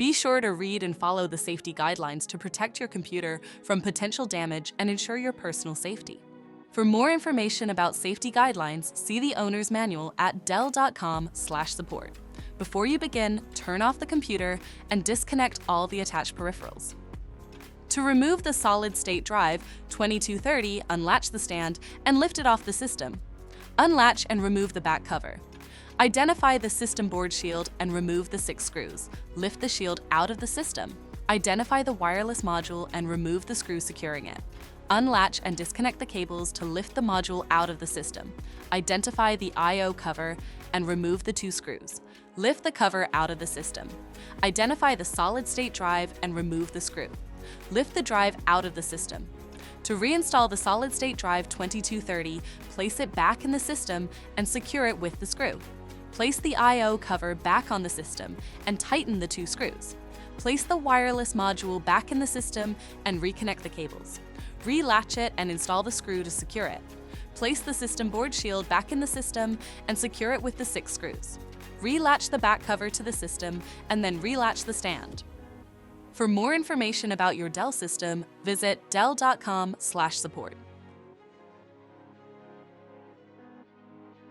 Be sure to read and follow the safety guidelines to protect your computer from potential damage and ensure your personal safety. For more information about safety guidelines, see the owner's manual at dell.com/support. Before you begin, turn off the computer and disconnect all the attached peripherals. To remove the solid-state drive 2230, unlatch the stand and lift it off the system. Unlatch and remove the back cover. Identify the system board shield and remove the 6 screws. Lift the shield out of the system. Identify the wireless module and remove the screw securing it. Unlatch and disconnect the cables to lift the module out of the system. Identify the I/O cover and remove the 2 screws. Lift the cover out of the system. Identify the solid-state drive and remove the screw. Lift the drive out of the system. To reinstall the solid-state drive 2230, place it back in the system and secure it with the screw. Place the I/O cover back on the system and tighten the 2 screws. Place the wireless module back in the system and reconnect the cables. Relatch it and install the screw to secure it. Place the system board shield back in the system and secure it with the 6 screws. Relatch the back cover to the system and then relatch the stand. For more information about your Dell system, visit dell.com/support.